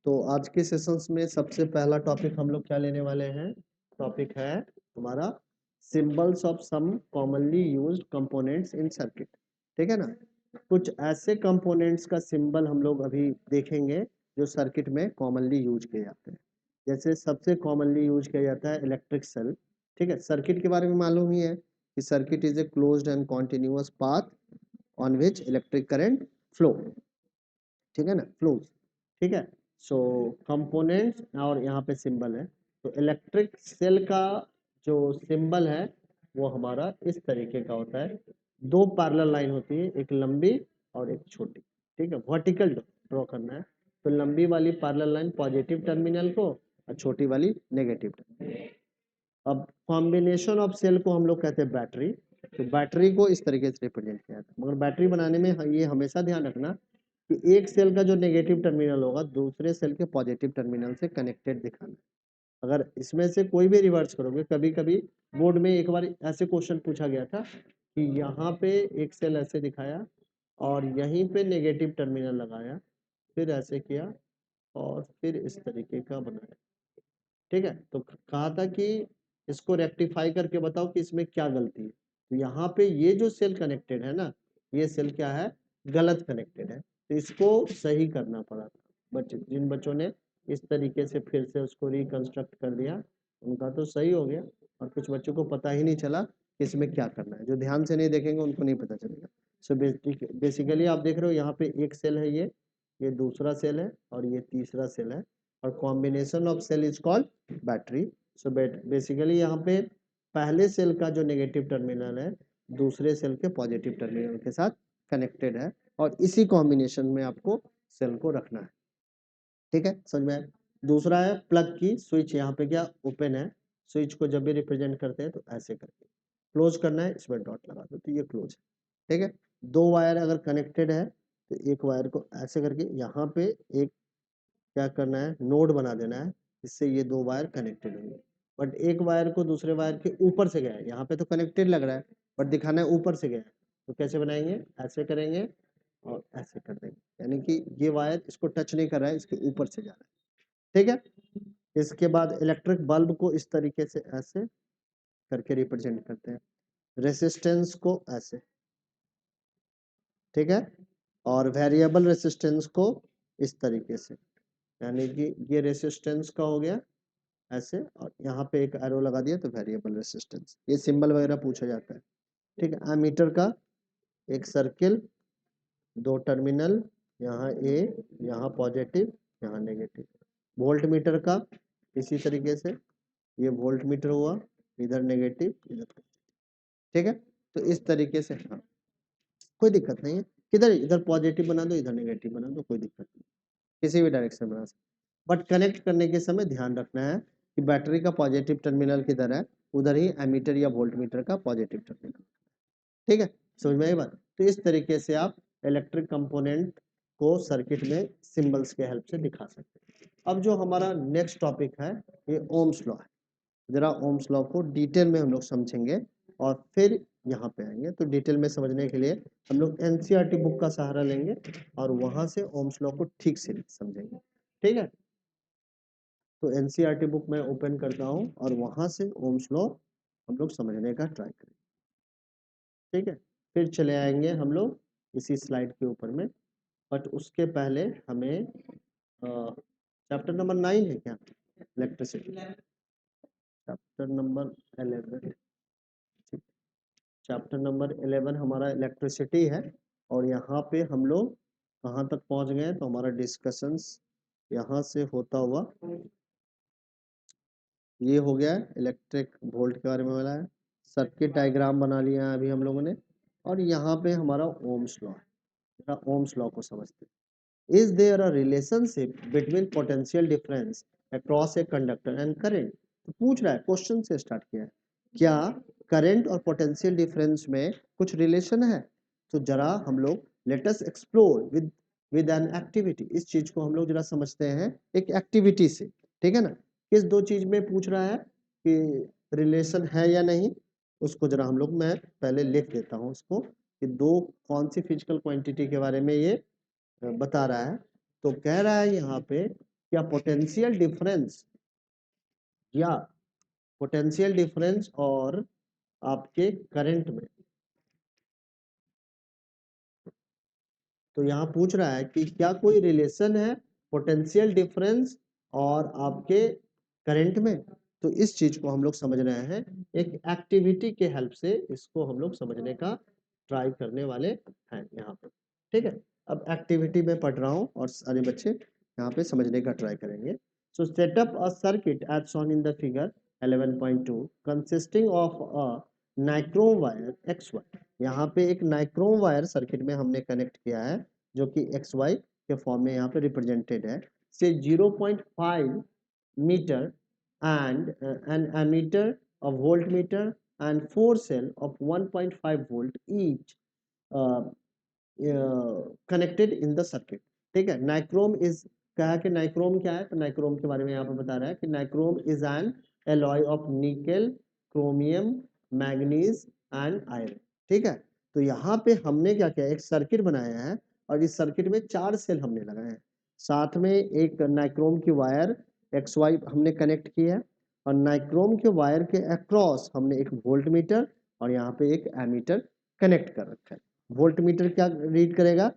तो आज के सेशंस में सबसे पहला टॉपिक हम लोग क्या लेने वाले हैं? टॉपिक है हमारा symbols of some commonly used components in circuit. ठीक है ना? कुछ ऐसे कंपोनेंट्स का सिंबल हम लोग अभी देखेंगे जो सर्किट में कॉमनली यूज किए जाते हैं। जैसे सबसे कॉमनली यूज किया जाता है इलेक्ट्रिक सेल। ठीक है, सर्किट के बारे में मालूम ही है कि circuit is a closed end continuous path on which electric current flow. ठीक है ना, फ्लोज। ठीक है, सो कंपोनेंट्स और यहाँ पे सिंबल है। तो इलेक्ट्रिक सेल का जो सिंबल है वो हमारा इस तरीके का होता है। दो पैरेलल लाइन होती है, एक लंबी और एक छोटी। ठीक है, वर्टिकल ड्रॉ करना है। तो लंबी वाली पैरेलल लाइन पॉजिटिव टर्मिनल को और छोटी वाली नेगेटिव टर्मिनल। अब कॉम्बिनेशन ऑफ सेल को हम लोग कहते हैं बैटरी। तो बैटरी को इस तरीके से रिप्रेजेंट किया जाता है, मगर बैटरी बनाने में ये हमेशा ध्यान रखना कि एक सेल का जो नेगेटिव टर्मिनल होगा दूसरे सेल के पॉजिटिव टर्मिनल से कनेक्टेड दिखाना। अगर इसमें से कोई भी रिवर्स करोगे, कभी कभी बोर्ड में एक बार ऐसे क्वेश्चन पूछा गया था कि यहाँ पे एक सेल ऐसे दिखाया और यहीं पे नेगेटिव टर्मिनल लगाया, फिर ऐसे किया और फिर इस तरीके का बनाया। ठीक है, तो कहा था कि इसको रेक्टिफाई करके बताओ कि इसमें क्या गलती है। तो यहाँ पे ये जो सेल कनेक्टेड है ना, ये सेल क्या है, गलत कनेक्टेड है। तो इसको सही करना पड़ा था। बच्चे, जिन बच्चों ने इस तरीके से फिर से उसको रिकंस्ट्रक्ट कर दिया उनका तो सही हो गया, और कुछ बच्चों को पता ही नहीं चला कि इसमें क्या करना है। जो ध्यान से नहीं देखेंगे उनको नहीं पता चलेगा। सो बेसिकली आप देख रहे हो यहाँ पे एक सेल है, ये दूसरा सेल है और ये तीसरा सेल है, और combination of cell is called battery. So basically यहाँ पे पहले सेल का जो नेगेटिव टर्मिनल है दूसरे सेल के पॉजिटिव टर्मिनल के साथ कनेक्टेड है, और इसी कॉम्बिनेशन में आपको सेल को रखना है। ठीक है, समझ में आया? दूसरा है प्लग की स्विच। यहाँ पे क्या ओपन है, स्विच को जब भी रिप्रेजेंट करते हैं तो ऐसे करके क्लोज करना है, इसमें डॉट लगा दो तो ये क्लोज है। ठीक है, दो वायर अगर कनेक्टेड है तो एक वायर को ऐसे करके यहाँ पे एक क्या करना है, नोड बना देना है, इससे ये दो वायर कनेक्टेड होंगे। बट एक वायर को दूसरे वायर के ऊपर से गया है, यहाँ पे तो कनेक्टेड लग रहा है बट दिखाना है ऊपर से गया है। तो कैसे बनाएंगे, ऐसे करेंगे और ऐसे कर देंगे, यानी कि ये वायर इसको टच नहीं कर रहा है, इसके ऊपर से जा रहा है। ठीक है, इसके बाद इलेक्ट्रिक बल्ब को इस तरीके से ऐसे करके रिप्रेजेंट करते हैं, रेसिस्टेंस को ऐसे। ठीक है, और वेरिएबल रेसिस्टेंस को इस तरीके से, यानी कि ये रेसिस्टेंस का हो गया ऐसे, और यहाँ पे एक एरो लगा दिया तो वेरिएबल रेसिस्टेंस। ये सिंबल वगैरह पूछा जाता है। ठीक है, एमीटर का एक सर्किल, दो टर्मिनल, यहाँ ए, यहाँ पॉजिटिव, यहाँ नेगेटिव। वोल्ट मीटर का इसी तरीके से, ये वोल्ट मीटर हुआ, इधर नेगेटिव इधर। ठीक है, तो इस तरीके से, हाँ कोई दिक्कत नहीं है, किधर इधर पॉजिटिव बना दो इधर नेगेटिव बना दो, कोई दिक्कत नहीं, किसी भी डायरेक्शन बना सकते। बट कनेक्ट करने के समय ध्यान रखना है कि बैटरी का पॉजिटिव टर्मिनल किधर है, उधर ही एमीटर या वोल्ट मीटर का पॉजिटिव टर्मिनल। ठीक है, समझ में आई बात? तो इस तरीके से आप इलेक्ट्रिक कंपोनेंट को सर्किट में सिंबल्स के हेल्प से दिखा सकते हैं। अब जो हमारा नेक्स्ट टॉपिक है ये ओम्स लॉ है। जरा ओम्स लॉ को डिटेल में हम लोग समझेंगे और फिर यहाँ पे आएंगे। तो डिटेल में समझने के लिए हम लोग एनसीईआरटी बुक का सहारा लेंगे और वहां से ओम्स लॉ को ठीक से समझेंगे। ठीक है, तो एनसीईआरटी बुक मैं ओपन करता हूँ और वहां से ओम्स लॉ हम लोग समझने का ट्राई करेंगे। ठीक है, फिर चले आएंगे हम लोग इसी स्लाइड के ऊपर में, बट उसके पहले हमें चैप्टर नंबर 9 है क्या, electricity, chapter number 11। Chapter number 11 हमारा इलेक्ट्रिसिटी है, और यहाँ पे हम लोग कहाँ तक पहुँच गए, तो हमारा डिस्कशंस यहाँ से होता हुआ ये हो गया इलेक्ट्रिक वोल्ट के बारे में बोला है, सर्किट डायग्राम बना लिया है अभी हम लोगों ने, और यहाँ पे हमारा ओम्स लॉ है। ओम्स लॉ को समझते हैं। Is there a relationship between potential difference across a conductor and current? तो पूछ रहा है, क्वेश्चन से स्टार्ट किया है, क्या करंट और पोटेंशियल डिफरेंस में कुछ रिलेशन है? तो जरा हम लोग let us explore with an activity. इस चीज को हम लोग जरा समझते हैं एक एक्टिविटी से। ठीक है ना, किस दो चीज में पूछ रहा है कि रिलेशन है या नहीं, उसको जरा हम लोग, मैं पहले लिख देता हूँ उसको कि दो कौन सी फिजिकल क्वांटिटी के बारे में ये बता रहा है। तो कह रहा है यहाँ पे क्या पोटेंशियल डिफरेंस और आपके करंट में, तो यहाँ पूछ रहा है कि क्या कोई रिलेशन है पोटेंशियल डिफरेंस और आपके करंट में। तो इस चीज को हम लोग समझ रहे हैं, एक एक्टिविटी के हेल्प से इसको हम लोग समझने का ट्राई करने वाले हैं यहाँ पे। ठीक है, अब एक्टिविटी में पढ़ रहा हूँ और सारे बच्चे यहाँ पे समझने का ट्राई करेंगे। So setup a circuit as shown in the figure 11.2 consisting of a nichrome wire XY। यहाँ पे एक नाइक्रोम वायर सर्किट में हमने कनेक्ट किया है जो कि XY के फॉर्म में यहाँ पे रिप्रेजेंटेड है, से 0.5 metre and an ammeter, a voltmeter and 4 cell of 1.5 volt each uh, connected in the circuit। ठीक है, नाइक्रोम इज, कहा कि नाइक्रोम क्या है, तो नाइक्रोम के बारे में यहाँ पे बता रहा है कि nichrome is an alloy of nickel, chromium, manganese and iron. ठीक है, तो यहाँ पे हमने क्या किया, एक सर्किट बनाया है और इस सर्किट में 4 सेल हमने लगाए हैं, साथ में एक नाइक्रोम की वायर XY हमने कनेक्ट की है और नाइक्रोम के वायर के अक्रॉस हमने एक वोल्ट मीटर और यहाँ पे एक एमीटर कनेक्ट कर रखा है। वोल्ट मीटर क्या रीड करेगा,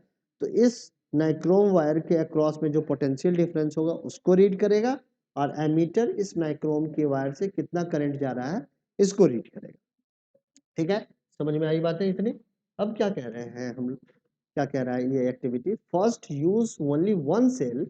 तो इस नाइक्रोम वायर के अक्रॉस में जो पोटेंशियल डिफरेंस होगा उसको रीड करेगा और एमीटर इस नाइक्रोम के वायर से कितना करंट जा रहा है इसको रीड करेगा। ठीक है, समझ में आई बातें इतनी। अब क्या कह रहे हैं हम, क्या कह रहा है ये activity, first use only one cell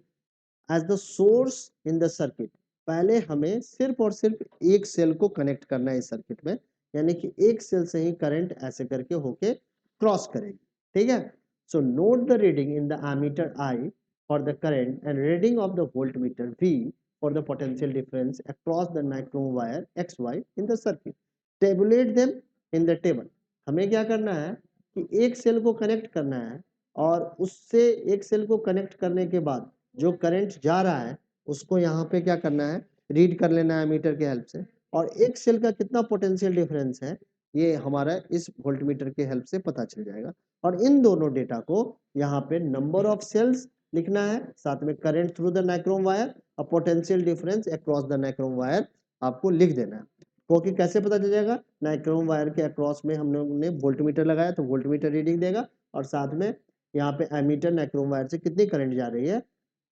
as the source in the circuit. पहले हमें सिर्फ और सिर्फ एक सेल को कनेक्ट करना है इस सर्किट में, यानी कि एक सेल से ही करंट ऐसे करके होके क्रॉस करेगी। ठीक है, so note the reading in the ammeter I for the current and reading of the voltmeter V for the potential difference across the nichrome wire XY in the circuit. Tabulate them in the table. हमें क्या करना है कि एक cell को connect करना है और उससे एक सेल को कनेक्ट करने के बाद जो करंट जा रहा है उसको यहाँ पे क्या करना है, रीड कर लेना है मीटर के हेल्प से, और एक सेल का कितना पोटेंशियल डिफरेंस है ये हमारा इस वोल्टमीटर के हेल्प से पता चल जाएगा। और इन दोनों डेटा को यहाँ पे नंबर ऑफ सेल्स लिखना है, साथ में current through the nichrome wire और potential difference across the nichrome wire आपको लिख देना है। क्योंकि कैसे पता चल जाएगा, नाइक्रोम वायर के अक्रॉस में हम लोगों ने वोल्टमीटर लगाया तो वोल्टमीटर रीडिंग देगा और साथ में यहाँ पे एमीटर नाइक्रोम वायर से कितनी करंट जा रही है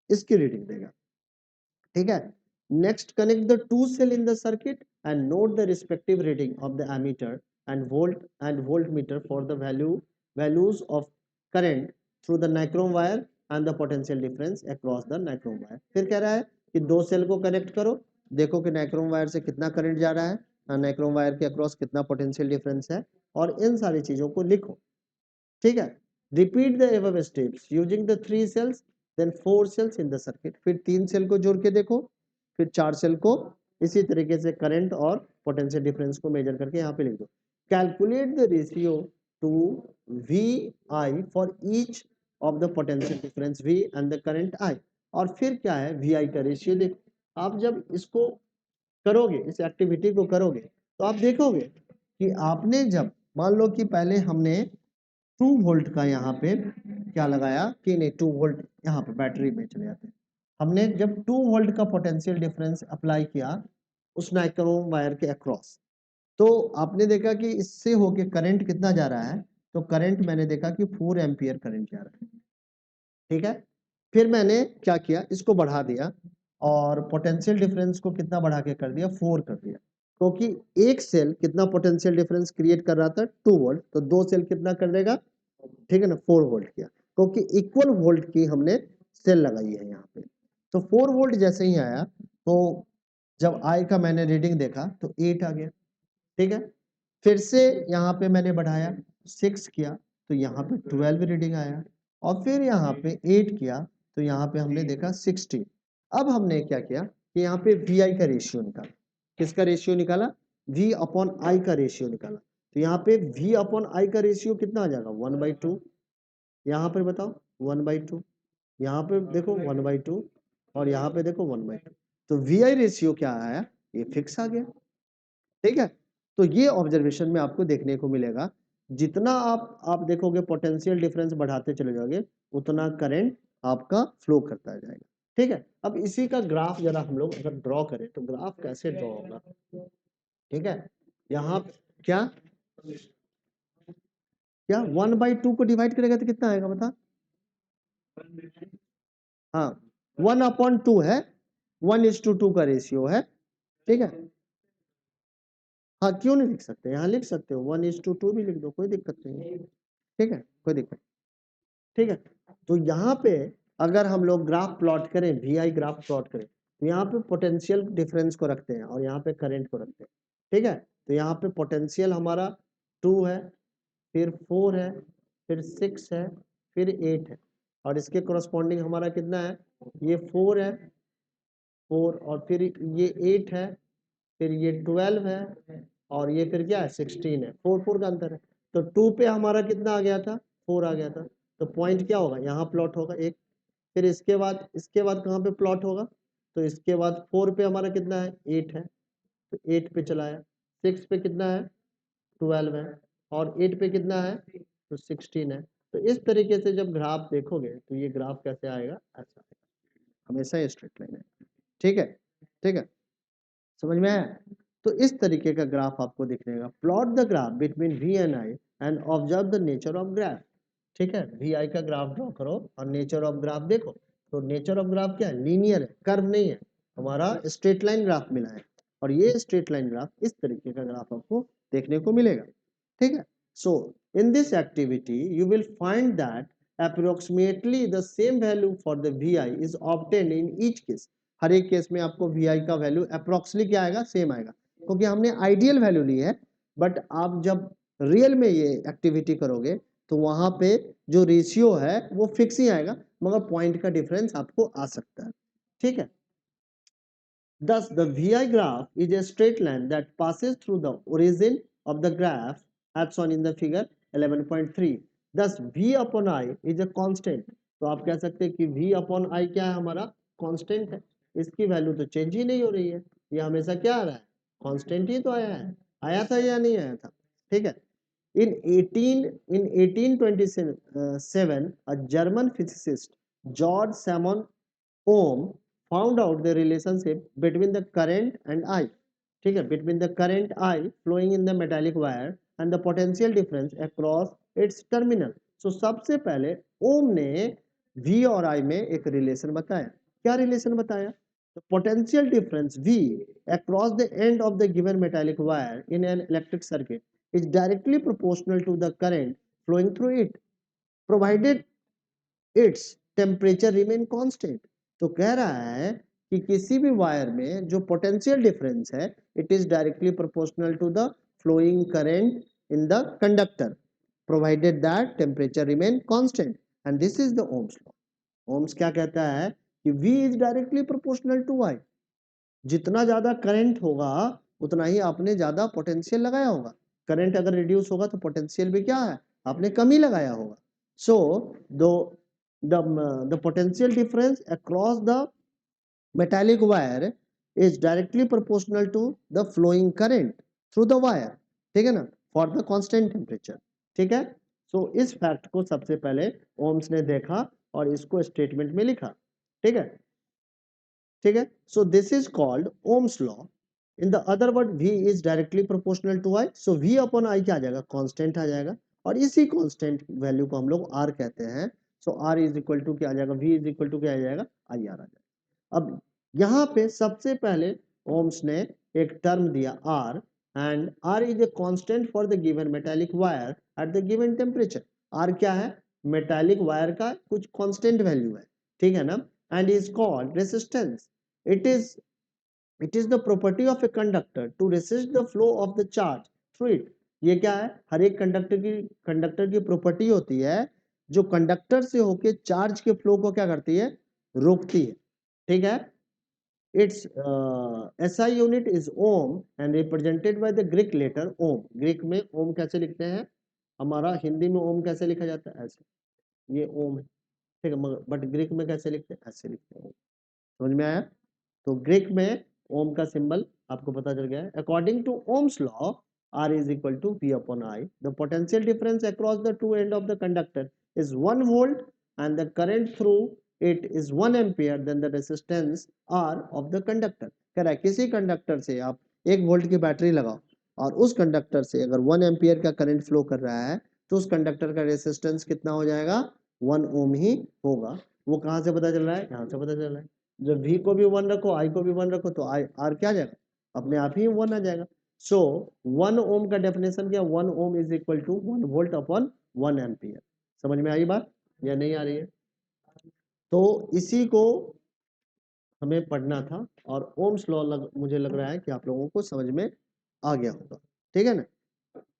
इसकी रीडिंग देगा। ठीक है, next connect the two cell in the circuit and note the respective reading of the ammeter and voltmeter for the values of current through the nichrome wire and the potential difference across the nichrome wire. फिर कह रहा है कि दो cell को connect करो, देखो कि नाइक्रोम वायर से कितना करंट जा रहा है, नाइक्रोम वायर के अक्रॉस कितना पोटेंशियल डिफरेंस है, और इन सारी चीजों को लिखो। ठीक है, repeat the above steps using the 3 cells then 4 cells in the circuit. फिर 3 सेल को जोड़ के देखो, फिर 4 सेल को इसी तरीके से करंट और पोटेंशियल डिफरेंस को मेजर करके यहाँ पे लिख दो। Calculate the ratio two VI for each of the potential difference V and the current I। और फिर क्या है, VI का रेशियो देखो। आप जब इसको करोगे, इस एक्टिविटी को करोगे, तो आप देखोगे कि आपने जब मान लो कि पहले हमने 2 वोल्ट का यहाँ पे क्या लगाया कि नहीं 2 वोल्ट यहाँ पे बैटरी में चले जाते हैं, हमने जब 2 वोल्ट का पोटेंशियल डिफरेंस अप्लाई किया उस नाइक्रोम वायर के अक्रॉस, तो आपने देखा कि इससे होके करंट कितना जा रहा है, तो करंट मैंने देखा कि 4 एम्पियर करंट जा रहा है। ठीक है, फिर मैंने क्या किया, इसको बढ़ा दिया और पोटेंशियल डिफरेंस को कितना बढ़ा के कर दिया, 4 कर दिया, क्योंकि एक सेल कितना पोटेंशियल डिफरेंस क्रिएट कर रहा था 2 वोल्ट, तो दो सेल कितना कर देगा, ठीक है ना, 4 वोल्ट किया, क्योंकि इक्वल वोल्ट की हमने सेल लगाई है यहाँ पे। तो 4 वोल्ट जैसे ही आया तो जब आई का मैंने रीडिंग देखा तो 8 आ गया। ठीक है, फिर से यहाँ पे मैंने बढ़ाया 6 किया तो यहाँ पे 12 रीडिंग आया, और फिर यहाँ पे 8 किया तो यहाँ पे हमने देखा 16। अब हमने क्या किया कि यहाँ पे VI का रेशियो निकाला। किसका रेशियो निकाला, V अपॉन I का रेशियो निकाला। तो यहाँ पे V अपॉन I का रेशियो कितना आ जाएगा, 1/2। यहाँ पर बताओ 1/2, यहाँ पे देखो 1/2 और यहाँ पे देखो 1/2, तो VI रेशियो क्या आया, ये फिक्स आ गया। ठीक है, तो ये ऑब्जर्वेशन में आपको देखने को मिलेगा, जितना आप देखोगे पोटेंशियल डिफरेंस बढ़ाते चले जाओगे उतना करंट आपका फ्लो करता जाएगा। ठीक है। अब इसी का ग्राफ जरा हम लोग अगर ड्रॉ करें तो ग्राफ कैसे ड्रॉ होगा, ठीक है। यहाँ क्या क्या 1/2 को डिवाइड करेगा तो कितना आएगा बता। हाँ 1/2 है, 1:2 का रेशियो है, ठीक है। हाँ क्यों नहीं लिख सकते, यहाँ लिख सकते हो 1:2 भी लिख दो, कोई दिक्कत नहीं है, ठीक है, कोई दिक्कत, ठीक है। तो यहाँ पे अगर हम लोग ग्राफ प्लॉट करें, VI ग्राफ प्लॉट करें, तो यहाँ पे पोटेंशियल डिफरेंस को रखते हैं और यहाँ पे करंट को रखते हैं, ठीक है। तो यहाँ पे पोटेंशियल हमारा 2 है, फिर 4 है, फिर 6 है, फिर 8 है, और इसके कोरस्पॉन्डिंग हमारा कितना है, ये 4 है, 4 और फिर ये 8 है, फिर ये 12 है, और ये फिर क्या है 16 है, 4 का अंतर है। तो 2 पे हमारा कितना आ गया था, 4 आ गया था। तो पॉइंट क्या होगा, यहाँ प्लॉट होगा एक, फिर इसके बाद कहाँ पे प्लॉट होगा, तो इसके बाद 4 पे हमारा कितना है 8 है, तो 8 पे चलाया, 6 पे कितना है 12 है, और 8 पे कितना है तो 16 है। तो इस तरीके से जब ग्राफ देखोगे तो ये ग्राफ कैसे आएगा, ऐसा आएगा, हमेशा स्ट्रेट लाइन है, ठीक है, ठीक है, समझ में आया। तो इस तरीके का ग्राफ आपको दिखने का, plot the graph between V and I and observe the nature of graph, ठीक है। VI का ग्राफ ड्रॉ करो और नेचर ऑफ ग्राफ देखो। तो नेचर ऑफ ग्राफ क्या है, लीनियर है, कर्व नहीं है, हमारा स्ट्रेट लाइन ग्राफ मिला है, और ये स्ट्रेट लाइन ग्राफ इस तरीके का ग्राफ आपको देखने को मिलेगा, ठीक है। So in this activity you will find that approximately the same value for the VI is obtained in each case। हर एक केस में आपको VI का वैल्यू अप्रोक्सीमेटली क्या आएगा, सेम आएगा, क्योंकि हमने आइडियल वैल्यू ली है। बट आप जब रियल में ये एक्टिविटी करोगे तो वहां पे जो रेशियो है वो फिक्स ही आएगा, मगर पॉइंट का डिफरेंस आपको आ सकता है, ठीक है। Thus, the VI graph is a straight line that passes through the origin of the graph as shown in the figure 11.3. Thus, V upon I is a constant. तो आप कह सकते हैं कि V upon I क्या है, हमारा constant है, इसकी वैल्यू तो चेंज ही नहीं हो रही है, ये हमेशा क्या आ रहा है, कांस्टेंट ही तो आया था या नहीं आया था, ठीक है। In 1827, a German physicist George Simon Ohm found out the relationship between the current and I, ठीक है, between the current I flowing in the metallic wire and the potential difference across its terminal। so सबसे पहले ओम ने V और I में एक relation बताया, क्या रिलेशन बताया, the potential difference V across the end of the given metallic wire in an electric circuit is directly proportional to the current flowing through it provided its temperature remain constant। तो कह रहा है कि किसी भी wire में जो potential difference है it is directly proportional to the flowing current in the conductor provided that temperature remain constant and this is the Ohm's law. Ohm's क्या कहता है कि V is directly proportional to I, जितना ज्यादा current होगा उतना ही आपने ज्यादा पोटेंशियल लगाया होगा, करंट अगर रिड्यूस होगा तो पोटेंशियल भी क्या है, आपने कम ही लगाया होगा। सो the potential difference across the metallic wire is directly proportional to the flowing current through the wire, ठीक है ना, for the constant temperature, ठीक है। सो इस फैक्ट को सबसे पहले ओम्स ने देखा और इसको स्टेटमेंट में लिखा, ठीक है, ठीक है। So this is called Ohm's law. In the other word V is directly proportional to I, so V upon I क्या आ जाएगा, कांस्टेंट आ जाएगा, और इसी कांस्टेंट वैल्यू को हम लोग R कहते हैं। सो R इज इक्वल टू क्या आ जाएगा, V इज इक्वल टू क्या आ जाएगा, IR आ जाएगा। अब यहाँ पे सबसे पहले ओम्स ने एक टर्म दिया R, and R is a constant for the given metallic wire at the given temperature. R क्या है, मेटालिक वायर का कुछ कांस्टेंट वैल्यू है, ठीक है ना, and is called resistance. It is the property of a conductor to resist the flow of the charge through it। ये क्या है, हर एक कंडक्टर की प्रॉपर्टी होती है जो कंडक्टर से होके चार्ज के फ्लो को क्या करती है, रोकती है, ठीक है। Its SI unit is ohm and represented by the Greek letter ohm। Greek में ओम कैसे लिखते हैं, हमारा हिंदी में ओम कैसे लिखा जाता है, ऐसे, ये ओम है, ठीक है, मगर बट ग्रीक में कैसे लिखते हैं, ऐसे लिखते हैं, समझ में आया। तो ग्रीक में ओम का सिंबल आपको पता चल गया है। According to Ohm's law R is equal to V upon I, the potential difference across the two end of the conductor is 1 volt and the current through it is 1 ampere then the resistance R of the conductor। कह रहा है किसी conductor से आप 1 volt की battery लगाओ और उस कंडक्टर से अगर 1 एम्पियर का करंट फ्लो कर रहा है तो उस कंडक्टर का रेसिस्टेंस कितना हो जाएगा, 1 ओम ही होगा। वो कहाँ से पता चल रहा है, यहाँ से पता चल रहा है। जब V को भी 1 रखो, I को भी 1 रखो तो R क्या आ जाएगा, अपने आप ही 1 आ जाएगा। सो 1 ओम का डेफिनेशन क्या, 1 ohm is equal to 1 volt upon 1 ampere. समझ में आई बात या नहीं आ रही है? तो इसी को हमें पढ़ना था और ओम्स लॉ मुझे लग रहा है कि आप लोगों को समझ में आ गया होगा, ठीक है ना।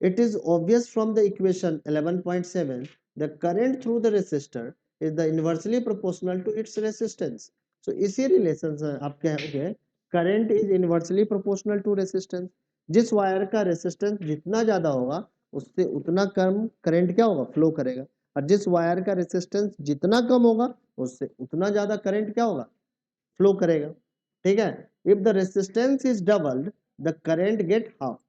It is obvious from the equation 11.7 the current through the resistor is the inversely proportional to its resistance। So इसी रिलेशन से आप कहोगे current is inversely proportional to resistance। जिस वायर का रेसिस्टेंस जितना ज्यादा होगा उससे उतना कम करंट क्या होगा, फ्लो करेगा, और जिस वायर का रेसिस्टेंस जितना कम होगा उससे उतना ज्यादा करंट क्या होगा, फ्लो करेगा, ठीक है। If the resistance is doubled the current gate half,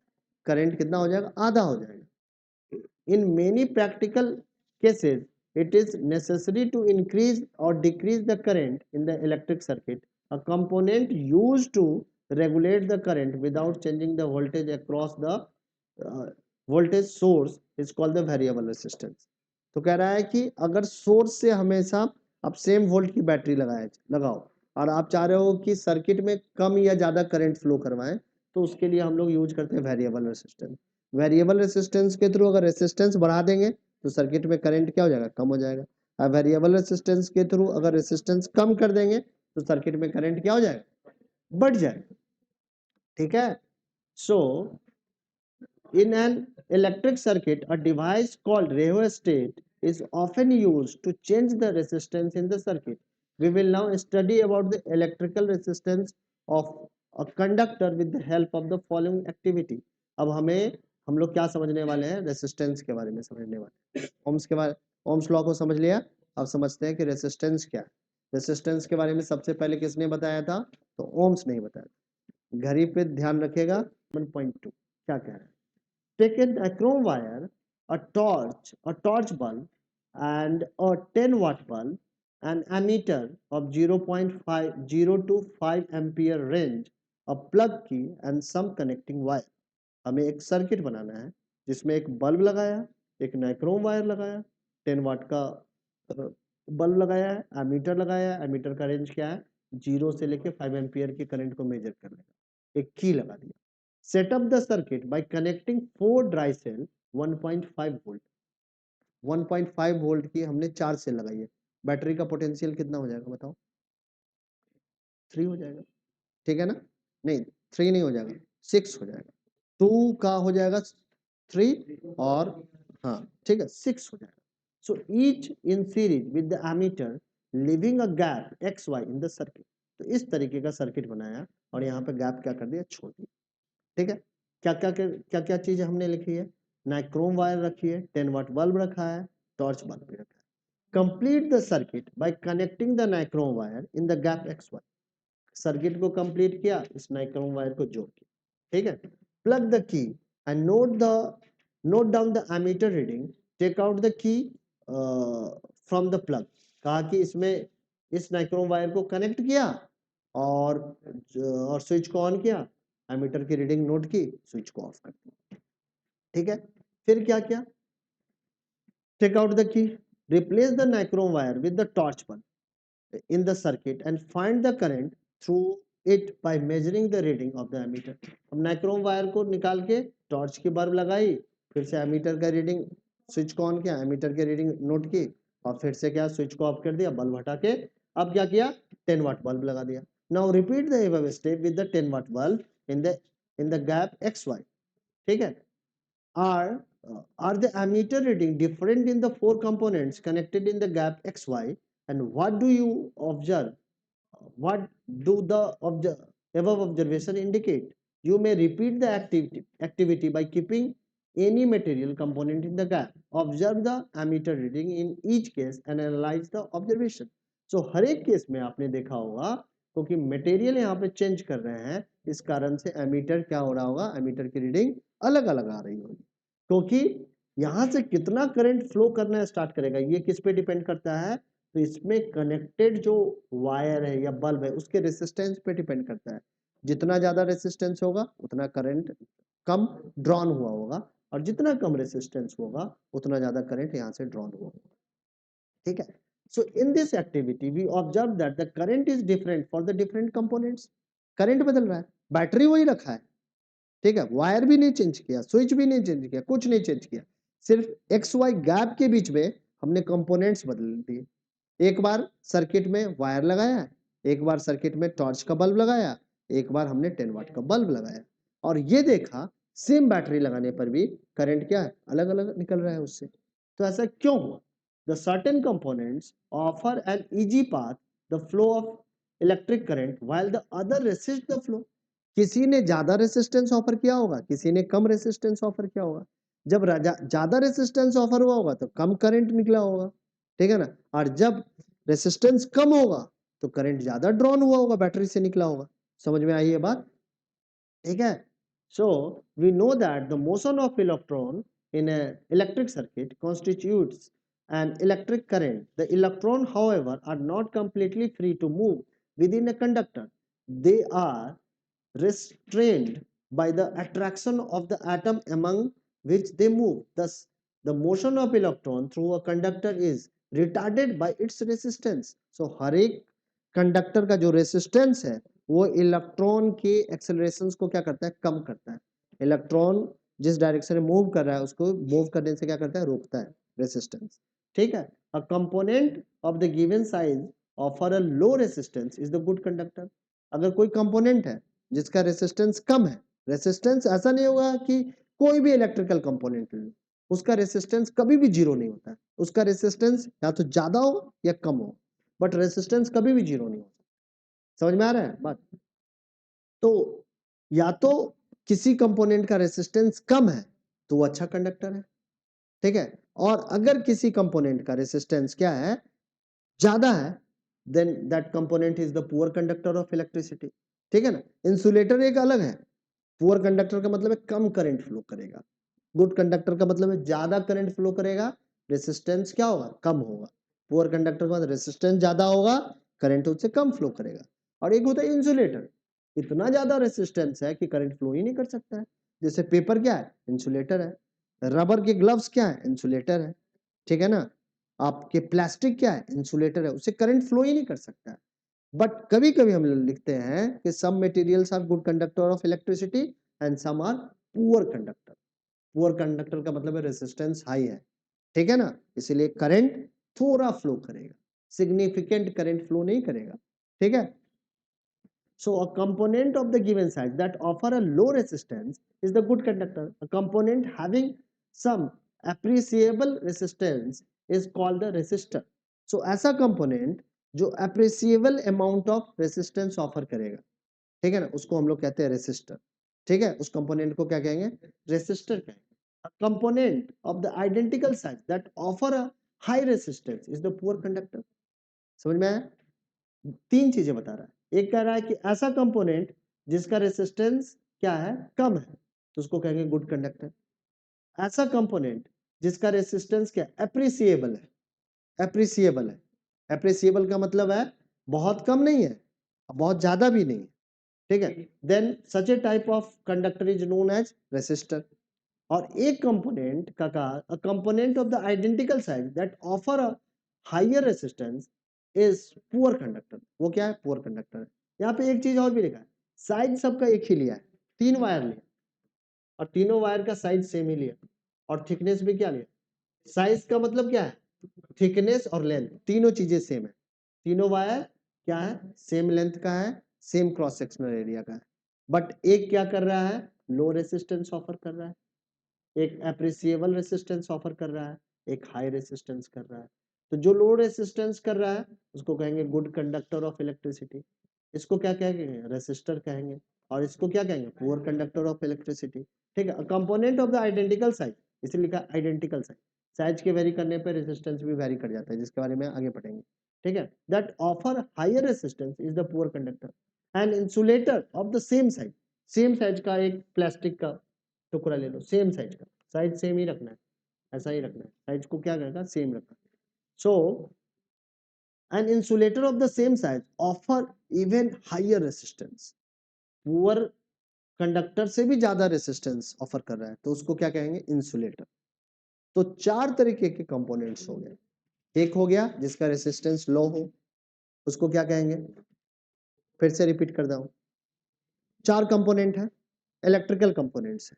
current कितना हो जाएगा, आधा हो जाएगा। In many practical cases it is necessary to increase or decrease the current in the electric circuit। A component used to regulate the current without changing the voltage across the voltage source is called the variable resistance। तो कह रहा है कि अगर source से हमेशा आप same volt की बैटरी लगाओ और आप चाह रहे हो कि सर्किट में कम या ज्यादा करंट फ्लो करवाएं तो उसके लिए हम लोग यूज करते हैं वेरिएबल रेसिस्टेंस। वेरिएबल रेसिस्टेंस के थ्रू अगर रेसिस्टेंस बढ़ा देंगे तो सर्किट में करंट क्या हो जाएगा, कम हो जाएगा। और वेरिएबल रेसिस्टेंस के थ्रू अगर रेसिस्टेंस कम कर देंगे तो सर्किट में करंट क्या हो जाएगा, बढ़ जाएगा, ठीक है। सो in an electric circuit a device called rheostat is often used to change the resistance in the circuit। We will now study about the electrical resistance of a conductor with the help of the following activity। अब हम लोग क्या समझने वाले हैं, resistance के बारे में समझने वाले हैं। ओम्स के बारे, ओम्स लॉ को समझ लिया, अब समझते हैं कि रेसिस्टेंस क्या है। रेसिस्टेंस के बारे में सबसे पहले किसने बताया था, तो ओम्स नहीं बताया। घड़ी पे ध्यान रखेगा। 1.2 क्या कह रहा है, take a nichrome wire, a torch bulb, and a 10-watt bulb, an ammeter of 0.50 to 5 ampere range, a plug key and some connecting wire। हमें एक सर्किट बनाना है जिसमें एक बल्ब लगाया, एक नाइक्रोम वायर लगाया, 10 वाट का बल्ब लगाया है, एमीटर लगाया है, एमीटर का रेंज क्या है, 0 से लेके 5 एम्पियर के करंट को मेजर कर लेगा, एक की लगा दिया। Set up the circuit by connecting 4 dry cell 1.5 volt. 1.5 volt की हमने 4 सेल लगाई है। बैटरी का पोटेंशियल कितना हो जाएगा बताओ, 3 हो जाएगा, ठीक है ना, नहीं 3 नहीं हो जाएगा, 6 हो जाएगा। 2 का हो जाएगा 3 और हाँ ठीक है 6 हो जाएगा। So each in series with the ammeter leaving a gap X Y in the circuit. तो इस तरीके का सर्किट बनाया और यहाँ पे गैप क्या कर दिया, छोड़ दिया, ठीक है। क्या क्या चीज हमने लिखी है, नाइक्रोम वायर रखी है, 10 वाट बल्ब रखा है, टॉर्च बल्ब भी रखा है। Complete the circuit by connecting the nichrome wire in the gap X Y. Circuit को कंप्लीट किया इस नाइक्रोम वायर को जोड़ के, ठीक है। Plug the key and note down the ammeter reading, take out the key from the plug. कहा कि इसमें इस नाइक्रोम वायर को कनेक्ट किया और स्विच को ऑन किया, एमीटर की रीडिंग नोट की, स्विच को ऑफ कर दिया, ठीक है। फिर क्या किया, take out the key, replace the nichrome wire with the torch bulb in the circuit and find the current through it by measuring the reading of the ammeter। अब नाइक्रोम वायर को निकाल के टॉर्च की bulb लगाई, फिर से ammeter का reading, switch को ऑन किया, एमीटर की रीडिंग नोट की और फिर से क्या, स्विच को ऑफ कर दिया, बल्ब हटा के अब क्या किया, 10 वाट बल्ब लगा दिया। Now repeat the above step with the 10 watt bulb in the gap xy, ठीक है। Are the ammeter reading different in the 4 components connected in the gap xy, and what do you observe? What do the above observation indicate? You may repeat the activity by keeping any material component in the gap. Observe the ammeter reading in each case and analyze the observation। So हर एक case में आपने देखा होगा क्योंकि material यहाँ पे change कर रहे हैं, इस कारण से एमीटर क्या हो रहा होगा, एमीटर की रीडिंग अलग अलग आ रही होगी, क्योंकि यहाँ से कितना करंट फ्लो करना स्टार्ट करेगा ये किस पे डिपेंड करता है, तो इसमें कनेक्टेड जो वायर है या बल्ब है उसके रेसिस्टेंस पे डिपेंड करता है। जितना ज्यादा रेसिस्टेंस होगा उतना करंट कम ड्रॉन हुआ होगा, और जितना कम रेसिस्टेंस होगा उतना ज्यादा करंट यहाँ से ड्रॉन हुआ होगा। ठीक है। So in this activity we observe that the current is different for the different components. Current बदल रहा है, बैटरी वही रखा है, ठीक है, वायर भी नहीं चेंज किया, स्विच भी नहीं चेंज किया, कुछ नहीं चेंज किया, सिर्फ एक्स वाई गैप के बीच में हमने कंपोनेंट्स बदल दिए। एक बार सर्किट में वायर लगाया, एक बार सर्किट में टॉर्च का बल्ब लगाया, एक बार हमने 10 वाट का बल्ब लगाया, और ये देखा सेम बैटरी लगाने पर भी करंट क्या है, अलग अलग निकल रहा है उससे। तो ऐसा क्यों हुआ? The certain components offer an easy path the flow of electric current while the other resist the flow. किसी ने ज्यादा रेसिस्टेंस ऑफर किया होगा, किसी ने कम रेसिस्टेंस ऑफर किया होगा। जब ज्यादा रेसिस्टेंस ऑफर हुआ होगा तो कम करंट निकला होगा, ठीक है ना, और जब रेसिस्टेंस कम होगा तो करंट ज्यादा ड्रॉन हुआ होगा, बैटरी से निकला होगा। समझ में आई ये बात? ठीक है। So we know that the motion of electron in an electric circuit constitutes an electric current. The electron, however, are not completely free to move within a conductor. They are restrained by the attraction of the atom among which they move. Thus, the motion of electron through a conductor is retarded by its resistance. So, हर एक conductor का जो resistance है वो electron के एक्सेलरेशंस को क्या करता है, कम करता है। इलेक्ट्रॉन जिस डायरेक्शन में मूव कर रहा है उसको मूव करने से क्या करता है, रोकता है, रेसिस्टेंस। ठीक है। अ component of the given size offer a low resistance is the good conductor. अगर कोई कंपोनेंट है जिसका रेसिस्टेंस कम है, रेसिस्टेंस ऐसा नहीं होगा कि कोई भी इलेक्ट्रिकल कंपोनेंट ले लो, उसका रेसिस्टेंस कभी भी जीरो नहीं होता है। उसका रेसिस्टेंस या तो ज्यादा हो या कम हो, बट रेसिस्टेंस कभी भी जीरो नहीं होता। समझ में आ रहा है बात? तो या तो किसी कंपोनेंट का रेसिस्टेंस कम है तो वो अच्छा कंडक्टर है, ठीक है, और अगर किसी कंपोनेंट का रेसिस्टेंस क्या है, ज्यादा है, then that component is the poor conductor of electricity. ठीक है ना। इंसुलेटर एक अलग है। पुअर कंडक्टर का मतलब है कम करंट फ्लो करेगा, गुड कंडक्टर का मतलब है ज्यादा करंट फ्लो करेगा, रेसिस्टेंस क्या होगा, कम होगा। पुअर कंडक्टर का मतलब रेसिस्टेंस ज्यादा होगा, करंट उससे कम फ्लो करेगा। और एक होता है इंसुलेटर, इतना ज्यादा रेसिस्टेंस है कि करंट फ्लो ही नहीं कर सकता है। जैसे पेपर क्या है, इंसुलेटर है। रबर के ग्लव्स क्या है, इंसुलेटर है। ठीक है ना। आपके प्लास्टिक क्या है, इंसुलेटर है, उससे करंट फ्लो ही नहीं कर सकता है। बट कभी कभी हम लोग लिखते हैं कि some materials are good conductor of electricity and some are poor conductor. Poor conductor का मतलब है रेसिस्टेंस हाई है, ठीक है ना, इसीलिए करंट थोड़ा फ्लो करेगा, सिग्निफिकेंट करंट फ्लो नहीं करेगा। ठीक है। So a component of the given size that offer a low resistance is the good conductor. A component having some appreciable resistance is called the resistor. So ऐसा component जो appreciable amount of resistance offer करेगा, ठीक है ना, उसको हम लोग कहते हैं resistor। ठीक है, उस component को क्या कहेंगे, resistor कहेंगे। A component of the identical size that offer a high resistance is the poor conductor। समझ में आया? तीन चीजें बता रहा है। एक कह रहा है कि ऐसा कंपोनेंट जिसका रेसिस्टेंस क्या है, कम है, तो उसको कहेंगे गुड कंडक्टर। ऐसा कंपोनेंट जिसका रेसिस्टेंस क्या, एप्रिसिएबल है, एप्रिसिएबल है, एप्रिसिएबल का मतलब है बहुत कम नहीं है, बहुत ज्यादा भी नहीं है, ठीक है, then such a type of conductor is known as resistor. और एक कंपोनेंट का कहा, a component of the identical size that offer a higher resistance is poor conductor. वो क्या है, पुअर कंडक्टर है। यहाँ पे एक चीज और भी लिखा है, साइज सबका एक ही लिया है, 3 वायर लिया और तीनों वायर का साइज सेम ही लिया, और थिकनेस भी क्या लिया, साइज का मतलब क्या है, थिकनेस और लेंथ, तीनों चीजें सेम है। तीनों वायर क्या है, सेम लेंथ का है, सेम क्रॉस सेक्शनल एरिया का है, बट एक क्या कर रहा है, लो रेसिस्टेंस ऑफर कर रहा है, एक एप्रिसिएबल रेसिस्टेंस ऑफर कर रहा है, एक हाई रेसिस्टेंस कर रहा है। तो जो लो रेसिस्टेंस कर रहा है उसको कहेंगे गुड कंडक्टर ऑफ इलेक्ट्रिसिटी, इसको क्या कहेंगे, रेसिस्टर कहेंगे, और इसको क्या कहेंगे, पुअर कंडक्टर ऑफ इलेक्ट्रिसिटी। ठीक है। Component of the identical size, इसलिए लिखा आइडेंटिकल साइज, साइज के वेरी करने पर रेसिस्टेंस भी वेरी कर जाता है, जिसके बारे में आगे पढ़ेंगे। ठीक है। That offer higher resistance is the poor conductor. And insulator of the same size, same size का एक प्लास्टिक का टुकड़ा ले लो, सेम साइज का, साइज सेम ही रखना है, ऐसा ही रखना है, साइज को क्या करेगा, सेम रखना है। So and insulator of the same size offer even higher resistance, poor conductor से भी ज्यादा रेसिस्टेंस ऑफर कर रहा है तो उसको क्या कहेंगे, इंसुलेटर। तो चार तरीके के कंपोनेंट्स हो गए। एक हो गया जिसका रेसिस्टेंस लो हो, उसको क्या कहेंगे, फिर से रिपीट कर रहा हूं, चार कंपोनेंट है, इलेक्ट्रिकल कंपोनेंट्स है,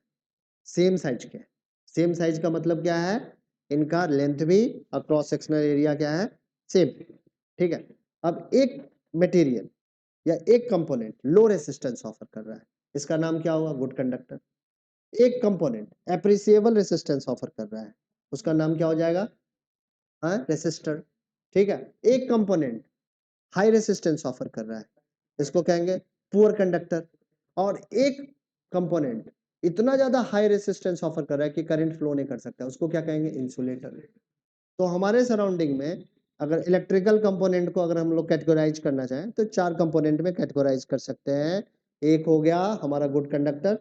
सेम साइज के। सेम साइज का मतलब क्या है, इनका लेंथ भी और क्रॉस सेक्शनल एरिया क्या है, सेम। ठीक है, अब एक मटेरियल या एक कंपोनेंट लो रेसिस्टेंस ऑफर कर रहा है, इसका नाम क्या होगा, गुड कंडक्टर। एक कंपोनेंट एप्रिसिएबल रेसिस्टेंस ऑफर कर रहा है, उसका नाम क्या हो जाएगा, हाँ, रेसिस्टर। ठीक है, एक कंपोनेंट हाई रेसिस्टेंस ऑफर कर रहा है, इसको कहेंगे पुअर कंडक्टर। और एक कंपोनेंट इतना ज्यादा हाई रेसिस्टेंस ऑफर कर रहा है कि करंट फ्लो नहीं कर सकता, उसको क्या कहेंगे, इंसुलेटर। तो हमारे सराउंडिंग में अगर इलेक्ट्रिकल कंपोनेंट को अगर हम लोग कैटेगराइज करना चाहें तो चार कंपोनेंट में कैटेगराइज कर सकते हैं। एक हो गया हमारा गुड कंडक्टर,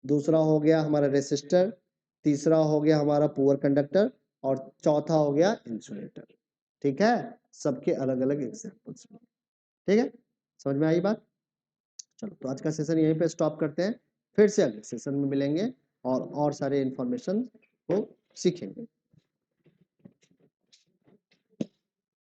दूसरा हो गया हमारा रेसिस्टर, तीसरा हो गया हमारा पुअर कंडक्टर, और चौथा हो गया इंसुलेटर। ठीक है, सबके अलग अलग एग्जाम्पल्स। ठीक है, समझ में आई बात। चलो तो आज का सेशन यहीं पे स्टॉप करते हैं, फिर से अगले सेशन में मिलेंगे और सारे इंफॉर्मेशन को सीखेंगे।